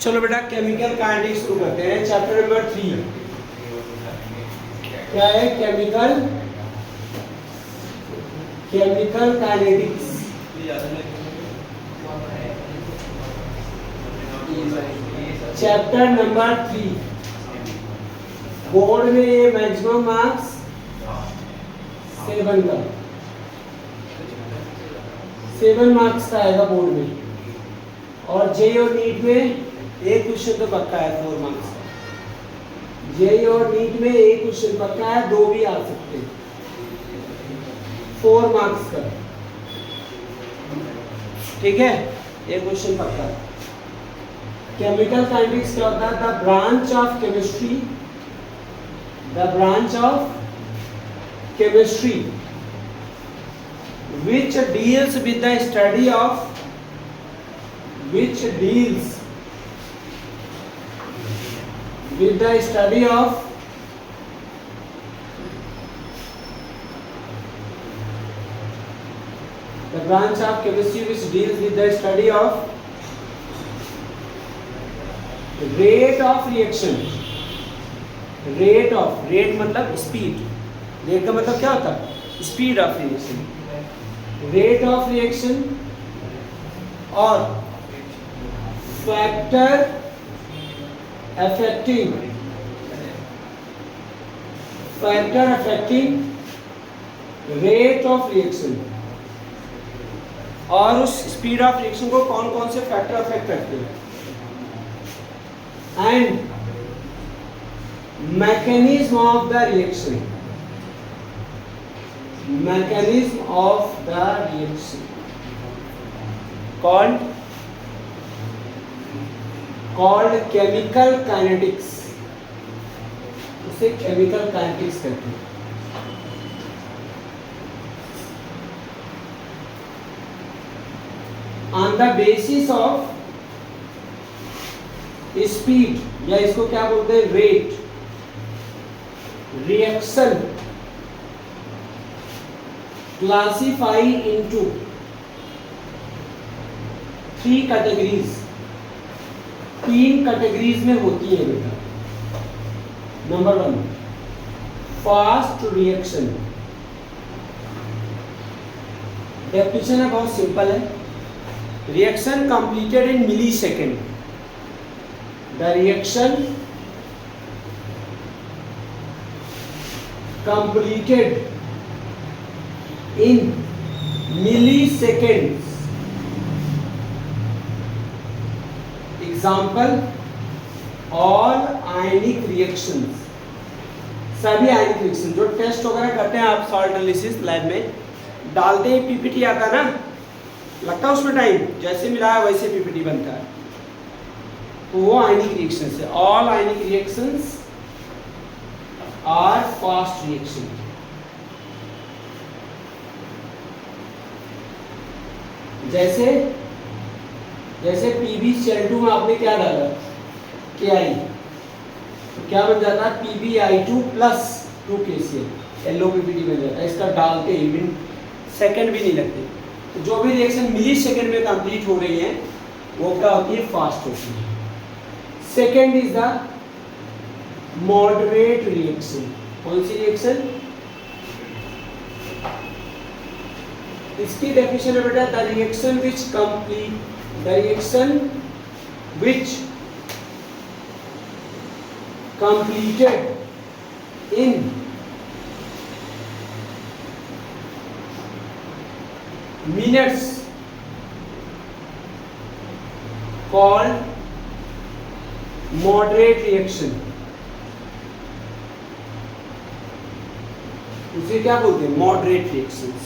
चलो बेटा chemical kinetics शुरू करते हैं। चैप्टर नंबर 3 क्या है? Chemical kinetics. Chapter number 3 board में ये मैक्सिमम मार्क्स 7 का 7 मार्क्स का आएगा बोर्ड में, और जेई और नीट में एक क्वेश्चन तो पक्का है 4 मार्क्स का। जेई और नीट में एक क्वेश्चन पक्का है, 2 भी आ सकते हैं 4 मार्क्स का। ठीक है, एक क्वेश्चन पक्का है। केमिकल काइनेटिक्स क्या होता है? The branch of chemistry, the branch of chemistry which deals with the study of the study of the branch of chemistry which deals with the study of rate of reaction। rate मतलब speed, rate का मतलब क्या होता है? Speed of reaction. Rate of reaction और factor affecting rate of reaction, और उस speed of reaction को कौन कौन से फैक्टर अफेक्ट करते हैं, and mechanism of the reaction, mechanism of the reaction called chemical kinetics। उसे chemical kinetics कहते हैं। on the basis of speed, या इसको क्या बोलते हैं? rate, reaction classify into 3 categories। 3 categories में होती है बेटा। Number 1 fast reaction. डेफिनेशन है बहुत सिंपल है, reaction completed in millisecond. The reaction completed in milliseconds। Example all ionic reactions। सभी आयनिक रिएक्शन जो टेस्ट वगैरह करते हैं आप सॉल्ट एनालिसिस लैब में, डालते ही पीपीटी आता ना, लगता है उसमें टाइम, जैसे मिलाया वैसे पीपीटी बनता है, तो वो आयनिक रिएक्शंस है। All ionic reactions are fast reaction. जैसे PbCl2 में आपने क्या डाला? Ki, तो क्या बन जाता है? PbI2 plus 2KCl, yellow PPT बन जाता है। इसका डालते ही सेकंड भी नहीं लगते। तो जो भी रिएक्शन मिली सेकंड में कंप्लीट हो रही है वो क्या होती है? फास्ट होती है। Second is the moderate reaction. कौन सी रिएक्शन? इसकी डेफिनेशन है बेटा, the reaction which completed in minutes called moderate reaction। उसे क्या बोलते हैं? Moderate reactions.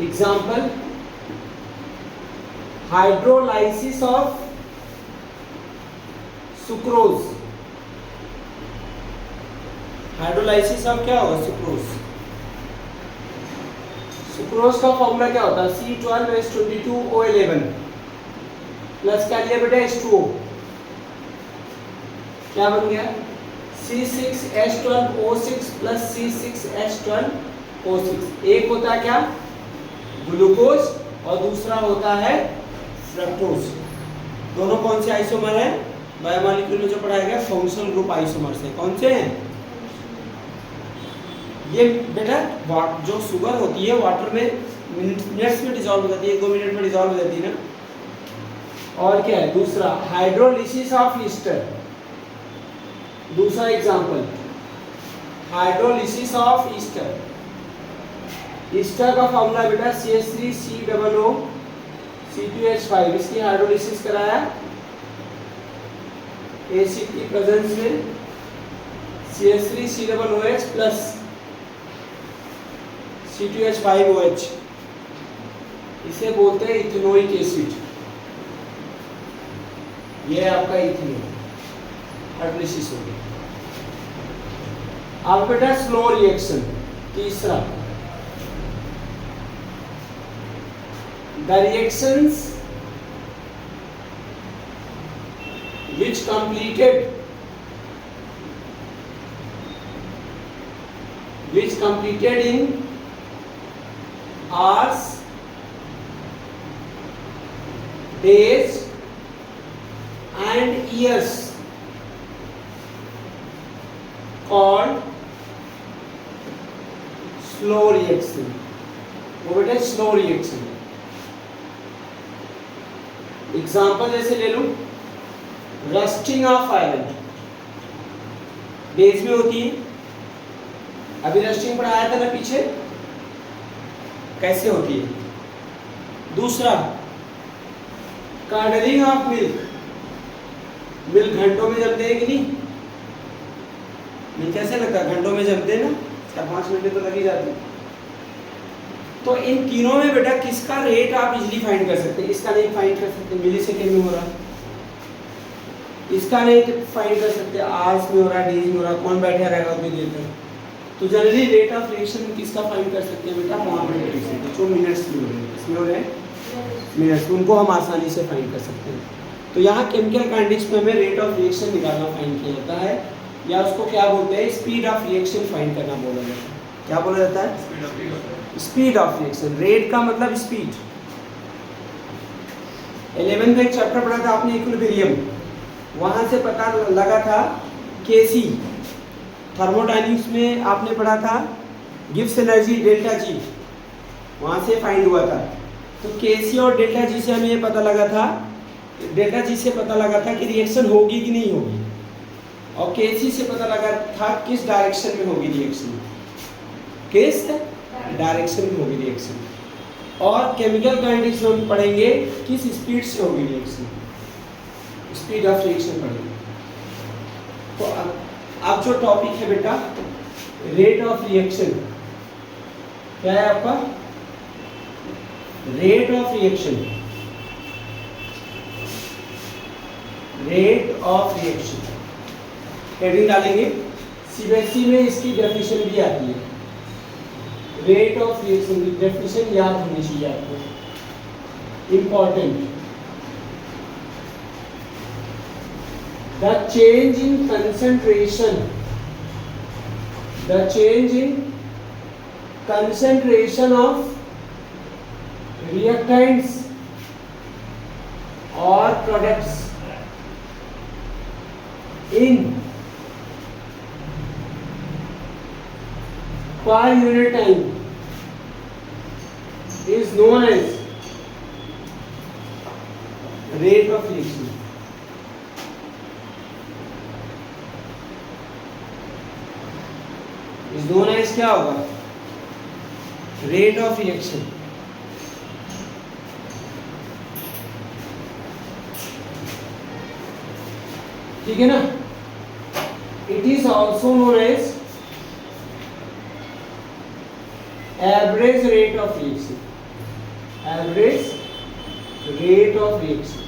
Example hydrolysis of sucrose. Hydrolysis of क्या होगा? सुक्रोज। सुक्रोज का फॉर्मूला क्या होता है? C12H22O11 प्लस क्या लिया बेटा? H2O। क्या बन गया? C6H12O6 plus C6H12O6। एक होता है क्या? ग्लूकोज, और दूसरा होता है फ्रक्टोज। दोनों कौन से आइसोमर है? बायोमॉलिक्यूल में जो पढ़ाया गया फंक्शनल ग्रुप आइसोमर से। कौन से हैं ये बेटा? जो शुगर होती है वाटर में मिनट्स में डिसॉल्व हो जाती है, 1-2 मिनट में डिसॉल्व हो जाती है ना। और क्या है दूसरा? Hydrolysis of ester. दूसरा example hydrolysis of ester. Ester का फॉर्मूला बेटा CH3COO C2H5। इसकी हाइड्रोलिसिस कराया एसिड की प्रेजेंस में CH3COOH प्लस C2H5OH। इसे बोलते हैं इथेनोइक एसिड। ये आपका इथेनॉल हाइड्रोलिसिस हो गया। अब बेटा स्लो रिएक्शन तीसरा, the reactions which completed in hours, days and years called slow reaction। वो बेटा स्लो रिएक्शन। एग्जाम्पल जैसे ले लूं, रस्टिंग ऑफ आयरन डेज में होती है। अभी रस्टिंग पढ़ाया था ना पीछे, कैसे होती है। दूसरा कार्डलिंग ऑफ मिल्क। मिल्क घंटों में जमते हैं कि नहीं? मिल्क कैसे लगता है? घंटों में जमते हैं ना, 4-5 मिनट तो लग ही जाते हैं। तो इन तीनों में बेटा किसका रेट आप इजीली फाइंड कर सकते हैं? इसका रेट फाइंड कर सकते हैं, मिली सेकेंड में हो रहा है। इसका रेट फाइंड कर सकते हैं, आवर्स में हो रहा है, डेज में हो रहा है। कौन बैठा रहेगा उतनी देर तक? तो जनरली रेट ऑफ रिएक्शन किसका फाइंड कर सकते हैं बेटा? मोमेंट जो मिनट्स में हो रहे हैं। इसमें हो रहे हैं मिनट्स, उनको हम आसानी से फाइंड कर सकते हैं। तो यहाँ केमिकल काइनेटिक्स में हमें रेट ऑफ रिएक्शन निकालना फाइंड किया जाता है, या उसको क्या बोलते हैं? स्पीड ऑफ रिएक्शन फाइंड करना बोला जाता है। क्या बोला जाता है? Speed of reaction. रेट का मतलब स्पीड। 11th में एक चैप्टर पढ़ा था आपने इक्विलिब्रियम, वहां से पता लगा था Kc। थर्मोडायनेमिक्स में आपने पढ़ा था गिब्स एनर्जी डेल्टा G, वहां से फाइंड हुआ था। तो Kc और डेल्टा G से हमें ये पता लगा था, डेल्टा G से पता लगा था कि रिएक्शन होगी कि नहीं होगी, और Kc से पता लगा था किस डायरेक्शन में होगी रिएक्शन, किस डायरेक्शन में होगी रिएक्शन। और केमिकल काइनेटिक्स में हम पढ़ेंगे किस स्पीड से होगी रिएक्शन, स्पीड ऑफ रिएक्शन पढ़ेंगे। तो अब जो टॉपिक है बेटा रेट ऑफ रिएक्शन, क्या है आपका? Rate of reaction. Rate of reaction heading डालेंगे। सीबीएसई में इसकी डेफिनेशन भी आती है। रेट ऑफ रिएक्शन की डेफिनेशन याद होनी चाहिए आपको, important. The change in concentration, the change in concentration of reactants और products in per unit time is known as rate of reaction। is known as क्या होगा? rate of reaction। ठीक है ना? it is also known as average rate of reaction। average rate of reaction।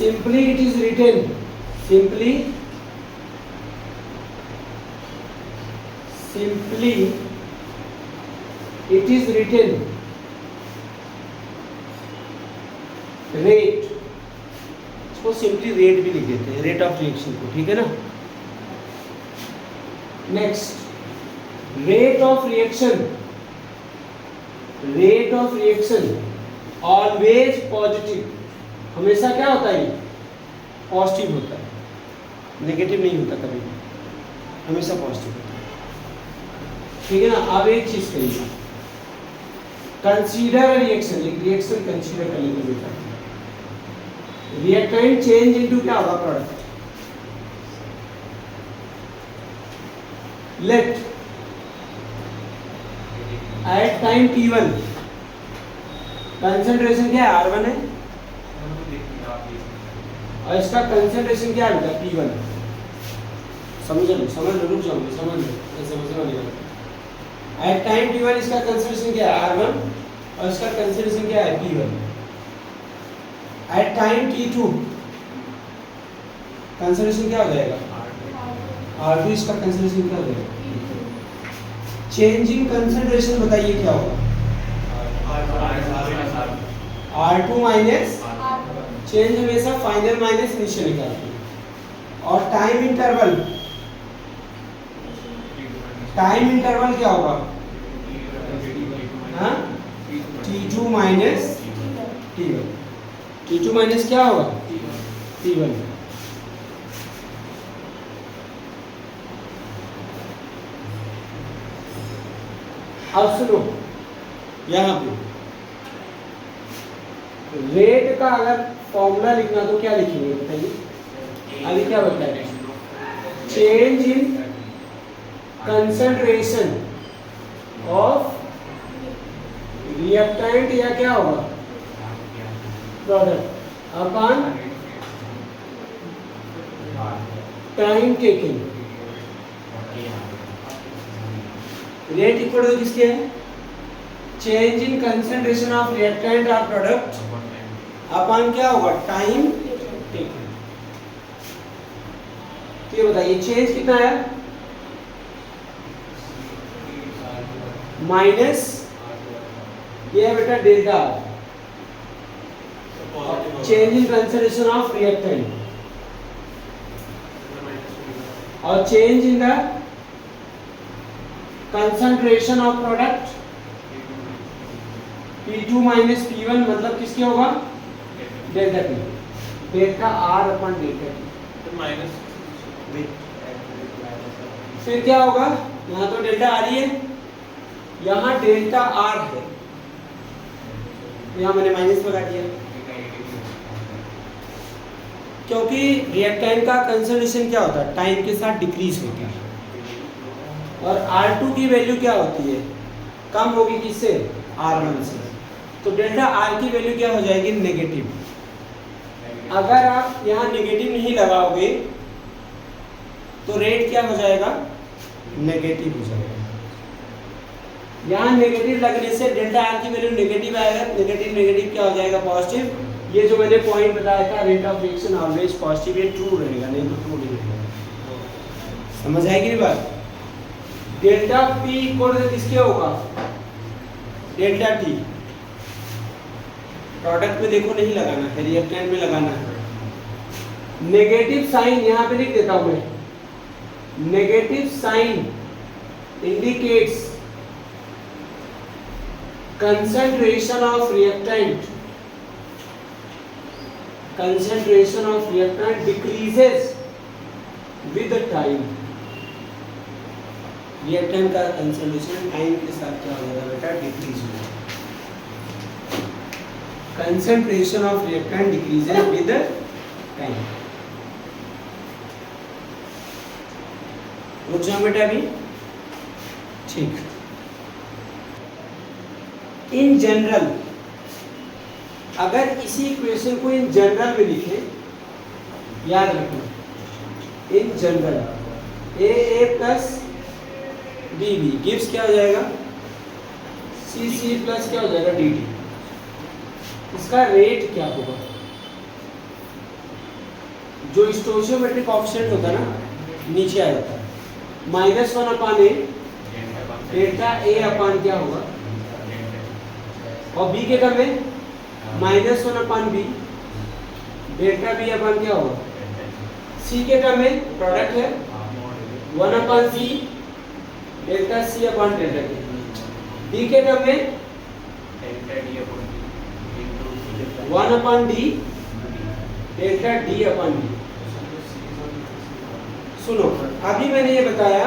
simply it is written, simply it is written rate, इसको simply rate भी लिख देते हैं, रेट ऑफ रिएक्शन को। ठीक है ना? Next, rate of reaction rate of reaction always positive, हमेशा क्या होता है, पॉजिटिव होता है, नेगेटिव नहीं होता कभी भी, हमेशा पॉजिटिव होता है। ठीक है ना। अब एक चीज करिए, कंसीडर रिएक्शन, एक रिएक्शन कंसीडर कर लीजिए बेटा। रिएक्टेंट चेंज इनटू क्या होगा, product. Let at time t1 concentration क्या है, R1 है, और इसका कंसंट्रेशन क्या है बेटा, P1। समझ लो, रुक जाओ, समझ लो, समझने वाली बात। एट टाइम t1 इसका कंसंट्रेशन क्या है, R1, और इसका कंसंट्रेशन क्या है, P1। At time t2 concentration क्या हो जाएगा, R2, इसका कंसंट्रेशन क्या हो जाएगा। चेंज इन कंसंट्रेशन बताइए क्या होगा, R2 माइनस, चेंज हमेशा फाइनल माइनस इनिशियल निकालते हैं। और टाइम इंटरवल क्या होगा, हाँ, T2 minus T1, T2 minus क्या होगा, T1। अब सुनो, यहाँ पे रेट का अगर फॉर्मूला लिखना तो क्या लिखेंगे बताइए, अभी क्या बताया, change in concentration of reactant या क्या होगा, product upon time taken. Rate equal to किसके है, change in concentration of reactant और प्रोडक्ट अपॉन क्या होगा, टाइम टेकन। तो ये बताइए चेंज कितना है, माइनस ये है बेटा delta, change in concentration of reactant, और change in the concentration of product P2 minus P1 मतलब किसके होगा, डेल्टा P, डेल्टा R अपन डेल्टा T माइनस। फिर क्या होगा, यहाँ तो डेल्टा आ रही है, यहाँ डेल्टा R है, यहाँ मैंने माइनस लगा दिया, क्योंकि रिएक्टेंट का कंसंट्रेशन क्या होता है, टाइम के साथ डिक्रीज होता है, और R2 की वैल्यू क्या होती है, कम होगी किससे, R1 से, तो डेल्टा R की वैल्यू क्या हो जाएगी, नेगेटिव। अगर आप यहाँ नेगेटिव नहीं लगाओगे तो रेट क्या हो जाएगा, नेगेटिव हो जाएगा। यहाँ नेगेटिव लगने से डेल्टा R की वैल्यू नेगेटिव आएगा, नेगेटिव क्या हो जाएगा, पॉजिटिव। ये जो मैंने पॉइंट बताया था, rate of reaction always positive, ये ट्रू रहेगा, नहीं तो ट्रू नहीं रहेगा। समझ आएगी बात। डेल्टा P इक्वल किसके होगा, डेल्टा T। प्रोडक्ट में देखो नहीं लगाना है, रिएक्टेंट में लगाना है। नेगेटिव साइन यहाँ पे लिख देता हूं मैं, negative sign indicates concentration of reactant decreases with the time। Reactant का कंसंट्रेशन टाइम के साथ क्या हो जाएगा बेटा, डिक्रीज हो जाएगा। Concentration of reactant decreases with time. रुक जाओ बेटा अभी, ठीक। इन जनरल, अगर इसी इक्वेशन को इन जनरल में लिखें, याद रखना, in general A plus B gives क्या हो जाएगा, सी प्लस क्या हो जाएगा, डी टी। इसका रेट क्या होगा, जो स्टोइचियोमेट्रिक कोएफिशिएंट होता है ना, नीचे आ जाता है, -1 अपान ए, डेल्टा ए अपान क्या होगा, और बी के टर्म में -1 अपान बी, डेल्टा बी अपान क्या होगा, सी के टर्म में प्रोडक्ट है 1 अपान सी, डेल्टा सी अपान डेल्टा के। डी के टर्म में 1 upon D delta D upon D. सुनो, अभी मैंने ये बताया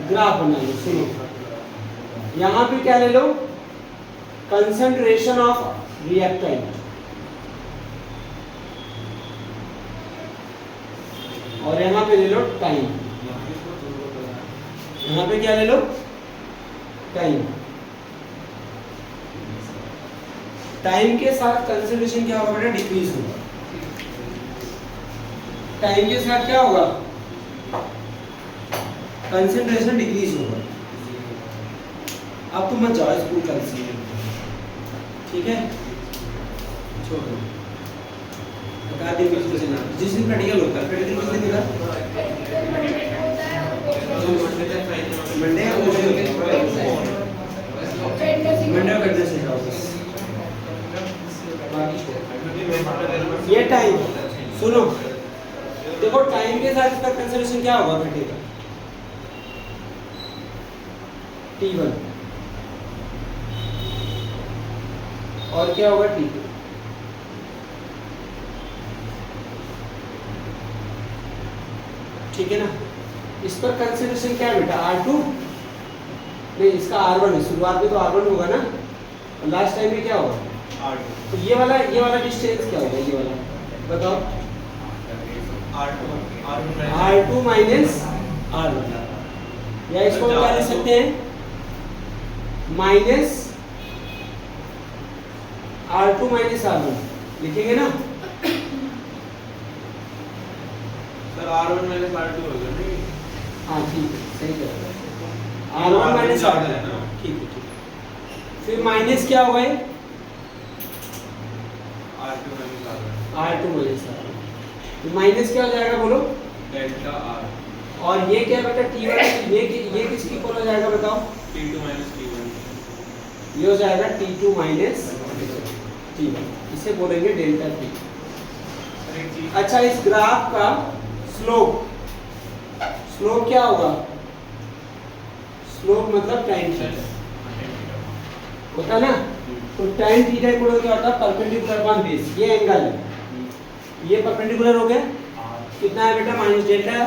ग्राफ बना लो। सुनो, यहां पे क्या ले लो, कंसंट्रेशन ऑफ रिएक्टेंट, और यहां पे ले लो टाइम। यहां पे क्या ले लो, टाइम। टाइम के साथ कंसंट्रेशन क्या होगा बेटा, डिक्रीज होगा। टाइम के साथ क्या होगा, कंसंट्रेशन डिक्रीज होगा। अब तुम मत जाओ स्कूल कल से, ठीक है, छोड़ो। बता दिन किस दिन, जिस दिन प्रैक्टिकल होता है, प्रैक्टिकल किस दिन होता है, मंडे या मंडे करने से जाओ। ये टाइम, सुनो देखो, टाइम के साथ इसका कंसंट्रेशन क्या होगा, घटेगा T1, और क्या होगा T2। ठीक है ना। इस पर कंसंट्रेशन क्या है बेटा, R2 नहीं, इसका R1 है। शुरुआत में तो R1 होगा ना, और लास्ट टाइम में क्या होगा R2। तो ये वाला डिस्टेंस क्या होगा, ये वाला बताओ, R2 माइनस R1, या इसको क्या लिख सकते हैं, माइनस R2 माइनस R1 लिखेंगे ना सर। R1 माइनस R2 होगा नहीं? हाँ ठीक है, सही कह रहे हो, R1 माइनस R2 है ना, ठीक है ठीक है। फिर माइनस क्या होगा, R2 minus R1, R2 minus R1, तो माइनस क्या हो जाएगा बोलो, डेल्टा R। और ये क्या बेटा T1, ये किसकी इक्वल हो जाएगा बताओ, T2 माइनस T1, ये हो जाएगा T2 माइनस T1, इसे बोलेंगे डेल्टा T। अच्छा, इस ग्राफ का स्लोप क्या होगा, स्लोप मतलब tan थीटा होता ना, तो tan थीटा इक्वल क्या होता है, परपेंडिकुलर अपॉन बेस। ये एंगल है, ये परपेंडिकुलर हो गया, कितना है बेटा, माइनस डेल्टा।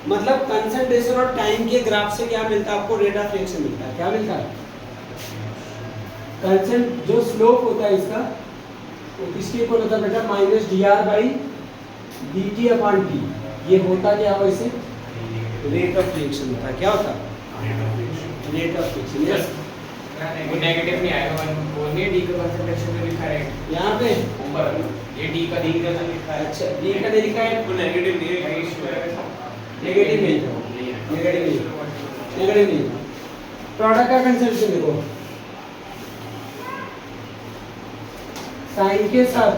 मतलब कंसंट्रेशन और टाइम के ग्राफ से क्या मिलता है आपको, रेट ऑफ रिएक्शन मिलता है। क्या मिलता है, कंसंट जो स्लोप होता है इसका, तो किसके इक्वल होता है बेटा, minus dr by dt upon t। ये होता क्या है वैसे, रेट ऑफ रिएक्शन होता है। क्या होता है, रेट ऑफ रिएक्शन। यस, वो नेगेटिव नहीं आएगा, वो नहीं डी का कंसंट्रेशन में लिखा है यहाँ पे ऊपर, ये डी का लिखा है। अच्छा, डी का नहीं लिखा है, वो नेगेटिव नहीं है, नेगेटिव नहीं है, नेगेटिव नहीं। प्रोडक्ट का कंसंट्रेशन देखो, साइन के साथ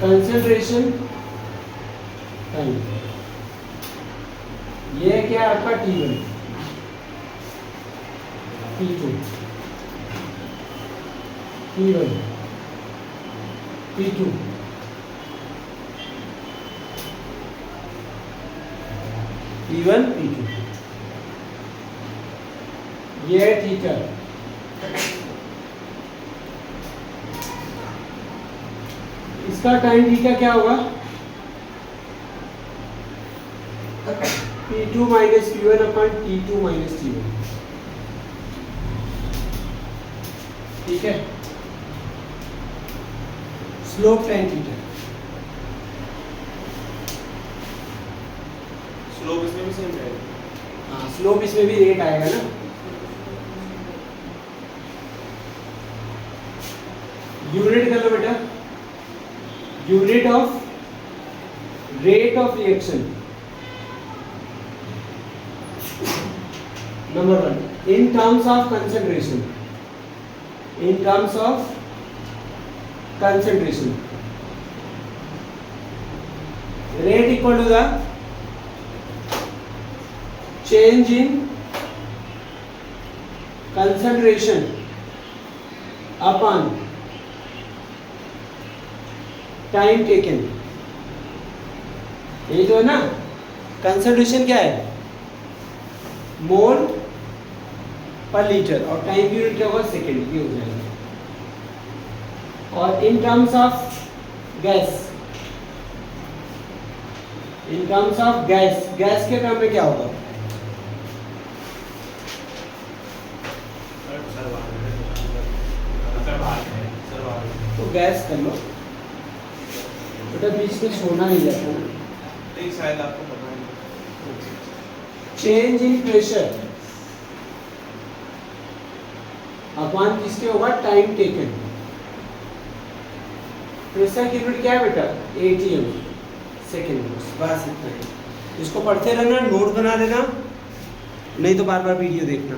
कंसंट्रेशन टाइम, ये क्या आपका T1, T2, T1, T2, T1, T2, ये है थीटा। इसका टाइम थीटा क्या होगा, T2 minus T1 upon T2 minus T1। ठीक है, स्लोप टाइम थीटा। स्लोप इसमें भी सेम रहेगा। हाँ, स्लोप इसमें भी रेट आएगा ना। यूनिट कर लो बेटा, unit of rate of reaction. Number 1, in terms of concentration, in terms of concentration, rate equal to the change in concentration upon time taken। यही तो है ना, कंसंट्रेशन क्या है, मोल पर लीटर, और टाइम की यूनिट क्या होगा, सेकेंड की हो जाएगा। और in terms of gas, in terms of gas, gas के टर्म में क्या होगा, तो गैस कर लो बेटा, बीच में छोड़ना नहीं जाता ना। शायद आपको पता नहीं। चेंज इन प्रेशर अपॉन किसके होगा, टाइम टेकन। प्रेशर की यूनिट क्या है बेटा, ATM सेकेंड। बस इतना ही, इसको पढ़ते रहना, नोट बना लेना, नहीं तो बार बार वीडियो देखना।